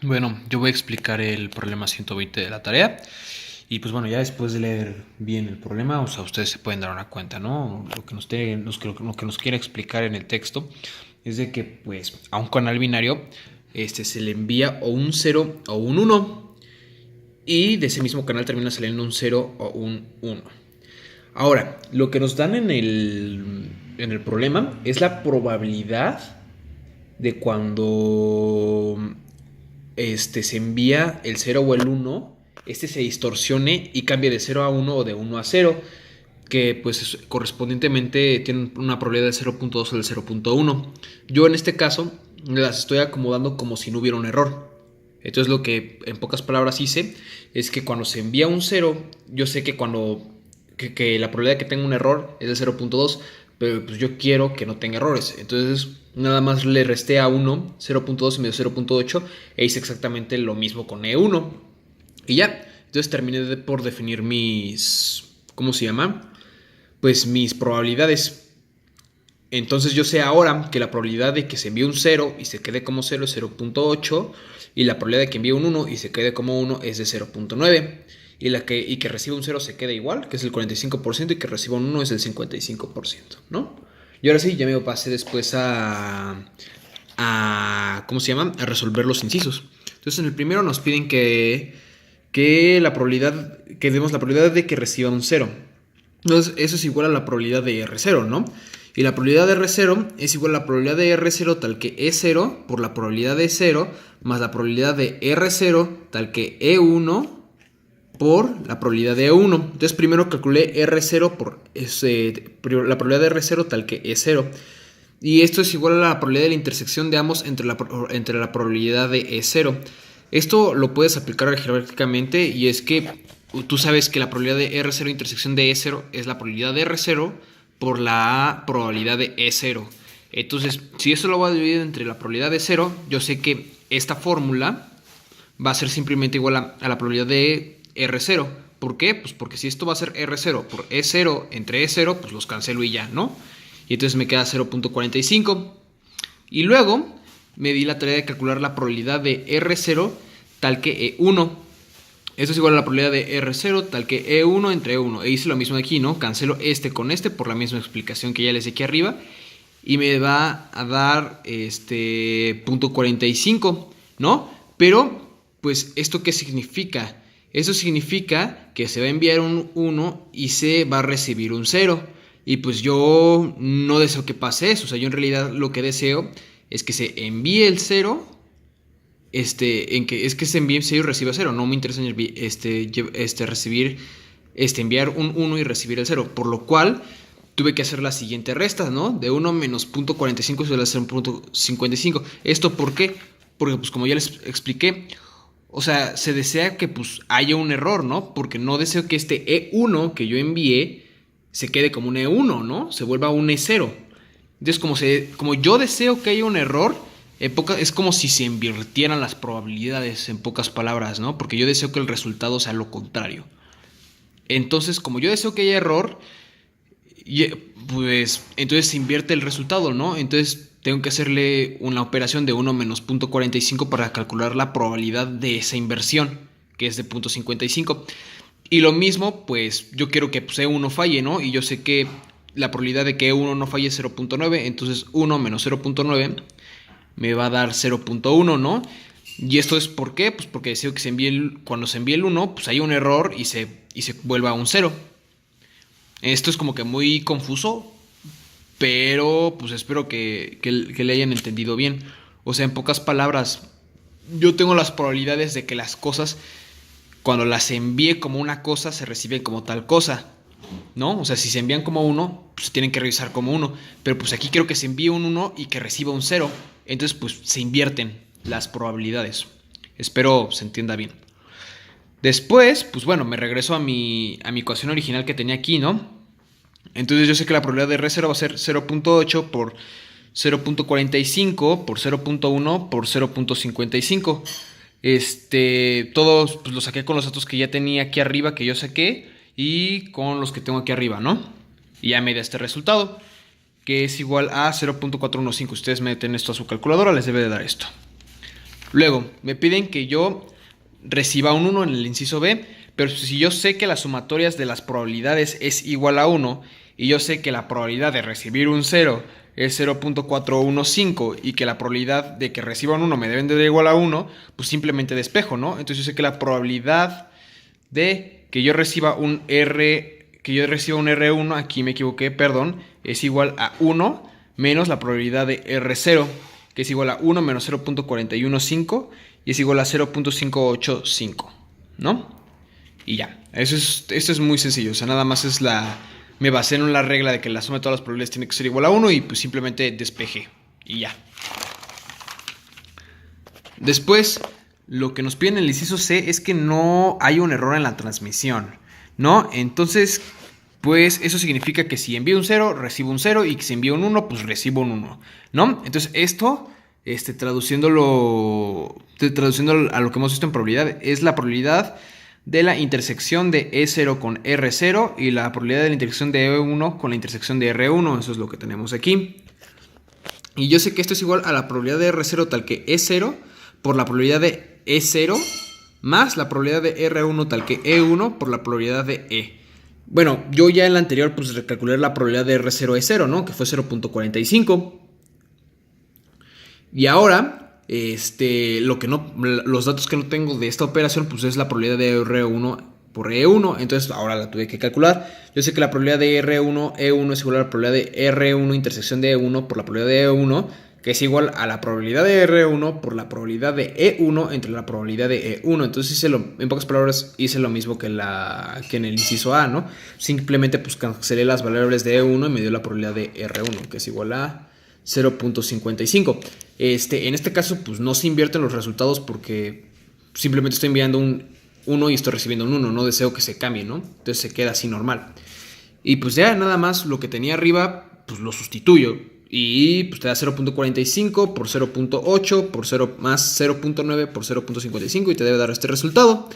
Bueno, yo voy a explicar el problema 120 de la tarea. Y pues bueno, ya después de leer bien el problema, o sea, ustedes se pueden dar una cuenta, ¿no? Lo que nos quiere explicar en el texto es de que, pues, a un canal binario se le envía o un cero o un uno. Y de ese mismo canal termina saliendo un cero o un uno. Ahora, lo que nos dan en el problema es la probabilidad de cuando se envía el cero o el uno, se distorsione y cambie de cero a uno o de uno a cero, que pues correspondientemente tienen una probabilidad del 0.2 o del 0.1. Yo en este caso las estoy acomodando como si no hubiera un error. Entonces lo que en pocas palabras hice es que cuando se envía un cero, yo sé que que la probabilidad de que tenga un error es de 0.2, pero pues yo quiero que no tenga errores. Entonces nada más le resté a 1 0.2 y me dio 0.8 e hice exactamente lo mismo con E1. Y ya, entonces terminé por definir mis... ¿Cómo se llama? Pues mis probabilidades. Entonces yo sé ahora que la probabilidad de que se envíe un cero y se quede como cero es 0.8 y la probabilidad de que envíe un uno y se quede como uno es de 0.9 y que reciba un cero se quede igual, que es el 45% y que reciba un uno es el 55%, ¿no? Y ahora sí, ya me pasé después a ¿cómo se llama? A resolver los incisos. Entonces en el primero nos piden que la probabilidad, que demos la probabilidad de que reciba un cero. Entonces, eso es igual a la probabilidad de R0, ¿no? Y la probabilidad de R0 es igual a la probabilidad de R0 tal que E0 por la probabilidad de 0 más la probabilidad de R0 tal que E1 por la probabilidad de E1. Entonces, primero calculé R0 por la probabilidad de R0 tal que E0. Y esto es igual a la probabilidad de la intersección de ambos entre la probabilidad de E0. Esto lo puedes aplicar algebraicamente y es que tú sabes que la probabilidad de R0 intersección de E0 es la probabilidad de R0 por la probabilidad de E0. Entonces, si eso lo voy a dividir entre la probabilidad de 0, yo sé que esta fórmula va a ser simplemente igual a la probabilidad de R0. ¿Por qué? Pues porque si esto va a ser R0 por E0 entre E0, pues los cancelo y ya, ¿no? Y entonces me queda 0.45. Y luego me di la tarea de calcular la probabilidad de R0 tal que E1. Esto es igual a la probabilidad de R0 tal que E1 entre E1. E hice lo mismo aquí, ¿no? Cancelo este con este por la misma explicación que ya les di aquí arriba. Y me va a dar punto 45, ¿no? Pero, pues, ¿esto qué significa? Eso significa que se va a enviar un 1 y se va a recibir un 0. Y pues yo no deseo que pase eso. O sea, yo en realidad lo que deseo es que se envíe el 0. En que es que se envíe 0 y reciba 0. No me interesa recibir, enviar un 1 y recibir el 0. Por lo cual tuve que hacer la siguiente resta, ¿no? De 1 menos 0.45 se va a hacer 0.55. ¿Esto por qué? Porque pues como ya les expliqué, o sea, se desea que pues haya un error, ¿no? Porque no deseo que este E1 que yo envié se quede como un E1, ¿no? Se vuelva un E0. Entonces, como yo deseo que haya un error, es como si se invirtieran las probabilidades, en pocas palabras, ¿no? Porque yo deseo que el resultado sea lo contrario. Entonces, como yo deseo que haya error, pues entonces se invierte el resultado, ¿no? Entonces tengo que hacerle una operación de 1 menos 0.45 para calcular la probabilidad de esa inversión, que es de 0.55. Y lo mismo, pues yo quiero que pues, E1 falle, ¿no? Y yo sé que la probabilidad de que E1 no falle es 0.9, entonces 1 menos 0.9 me va a dar 0.1, ¿no? ¿Y esto es por qué? Pues porque deseo que cuando se envíe el 1, pues hay un error y se vuelva un 0. Esto es como que muy confuso, pero pues espero que le hayan entendido bien. O sea, en pocas palabras, yo tengo las probabilidades de que las cosas, cuando las envíe como una cosa, se reciben como tal cosa, ¿no? O sea, si se envían como uno, pues tienen que revisar como uno. Pero pues aquí quiero que se envíe un uno y que reciba un cero. Entonces, pues se invierten las probabilidades. Espero se entienda bien. Después, pues bueno, me regreso a mi ecuación original que tenía aquí, ¿no? Entonces yo sé que la probabilidad de R0 va a ser 0.8 por 0.45 por 0.1 por 0.55. Todos pues, los saqué con los datos que ya tenía aquí arriba, que yo saqué, y con los que tengo aquí arriba, ¿no? Y ya me da este resultado, que es igual a 0.415. Ustedes meten esto a su calculadora, les debe de dar esto. Luego, me piden que yo reciba un 1 en el inciso B, pero si yo sé que las sumatorias de las probabilidades es igual a 1 y yo sé que la probabilidad de recibir un 0 es 0.415 y que la probabilidad de que reciba un 1 me deben de dar igual a 1, pues simplemente despejo, ¿no? Entonces yo sé que la probabilidad de que yo reciba un R1, aquí me equivoqué, perdón, es igual a 1 menos la probabilidad de R0, que es igual a 1 menos 0.415 y es igual a 0.585, ¿no? Y ya, esto es muy sencillo, o sea, nada más me basé en la regla de que la suma de todas las probabilidades tiene que ser igual a 1 y pues simplemente despejé, y ya. Después, lo que nos piden en el inciso C es que no hay un error en la transmisión, ¿no? Entonces, pues eso significa que si envío un 0, recibo un 0 y que si envío un 1, pues recibo un 1, ¿no? Entonces esto, traduciéndolo a lo que hemos visto en probabilidad, es la probabilidad de la intersección de E0 con R0 y la probabilidad de la intersección de E1 con la intersección de R1, eso es lo que tenemos aquí. Y yo sé que esto es igual a la probabilidad de R0 tal que E0 por la probabilidad de E0 más la probabilidad de R1 tal que E1 por la probabilidad de E. Bueno, yo ya en la anterior pues recalculé la probabilidad de R0 E0, ¿no? Que fue 0.45. Y ahora, los datos que no tengo de esta operación pues es la probabilidad de R1 por E1, entonces ahora la tuve que calcular. Yo sé que la probabilidad de R1 E1 es igual a la probabilidad de R1 intersección de E1 por la probabilidad de E1, que es igual a la probabilidad de R1 por la probabilidad de E1 entre la probabilidad de E1. Entonces en pocas palabras hice lo mismo que en el inciso A, ¿no? Simplemente pues cancelé las variables de E1 y me dio la probabilidad de R1, que es igual a 0.55. En este caso pues no se invierten los resultados porque simplemente estoy enviando un 1 y estoy recibiendo un 1, no deseo que se cambie, ¿no? Entonces se queda así normal. Y pues ya nada más lo que tenía arriba, pues lo sustituyo. Y pues te da 0.45 por 0.8 por 0 más 0.9 por 0.55 y te debe dar este resultado.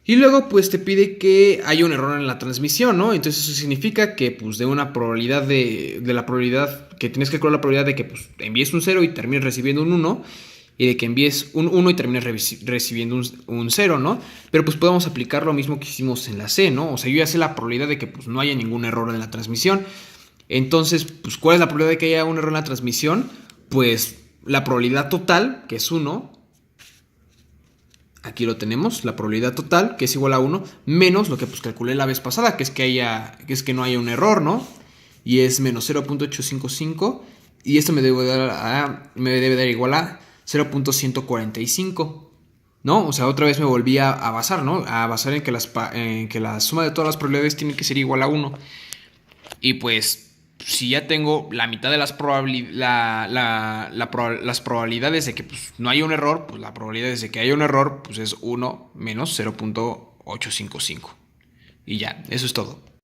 Y luego pues te pide que haya un error en la transmisión, ¿no? Entonces eso significa que pues de una probabilidad de la probabilidad, que tienes que calcular la probabilidad de que pues envíes un 0 y termines recibiendo un 1 y de que envíes un 1 y termines recibiendo un 0, ¿no? Pero pues podemos aplicar lo mismo que hicimos en la C, ¿no? O sea, yo ya sé la probabilidad de que pues no haya ningún error en la transmisión. Entonces, pues ¿cuál es la probabilidad de que haya un error en la transmisión? Pues la probabilidad total, que es 1, aquí lo tenemos, la probabilidad total, que es igual a 1, menos lo que pues calculé la vez pasada, que es que no haya un error, ¿no? Y es menos 0.855 y esto me debe dar igual a 0.145. ¿No? O sea, otra vez me volví a basar, ¿no? A basar en que la suma de todas las probabilidades tiene que ser igual a 1. Y pues, si ya tengo la mitad de las probabilidades de que pues, no haya un error, pues la probabilidad de que haya un error pues es 1 menos 0.855. Y ya, eso es todo.